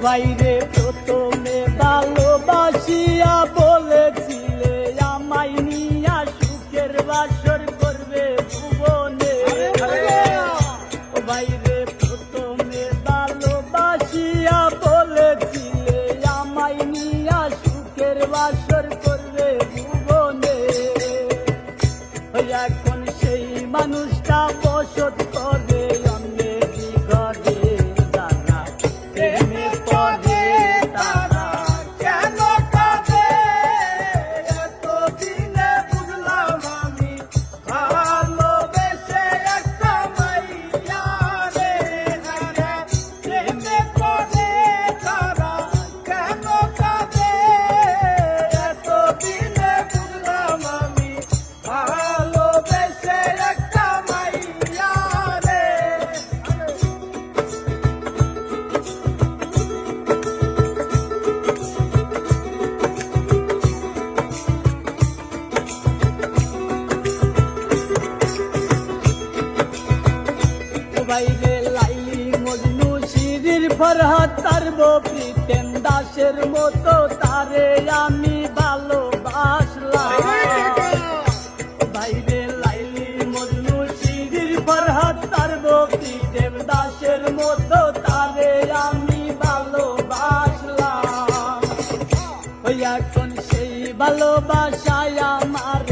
বাইরে প্রথমে ভালোবাসিয়া বলেছিলে আমায় নিয়া সুখের বাসর করবে ভুবনে। ও বাইরে প্রথমে ভালোবাসিয়া বলেছিলে আমায় নিয়া সুখের বাসর করবে ভুবনে। এখন সেই মানুষটা বসত করে অন্যেরই ঘরে। তারা প্রেমে পড়ে, তারা কেন কাঁদে? এতদিনে বুঝলাম আমি ভালোবেসে একটা মাইয়া রে। প্রেমে পড়ে তারা কেন কাঁদে? এতদিনে বুঝলাম আমি ভালোবেসে একটা মাইয়া রে। বাইরে লাইলি মজনু শিরির ফরহাদ তারবো প্রিতেম দাসের মতো তারে আমি ভালোবাসলাম। বাইরে লাইলি মজনু শিরির ফরহাদ তারবো প্রিতেম দাসের মতো তারে আমি ভালোবাসলাম। ওই এখন সেই ভালোবাসায় আমার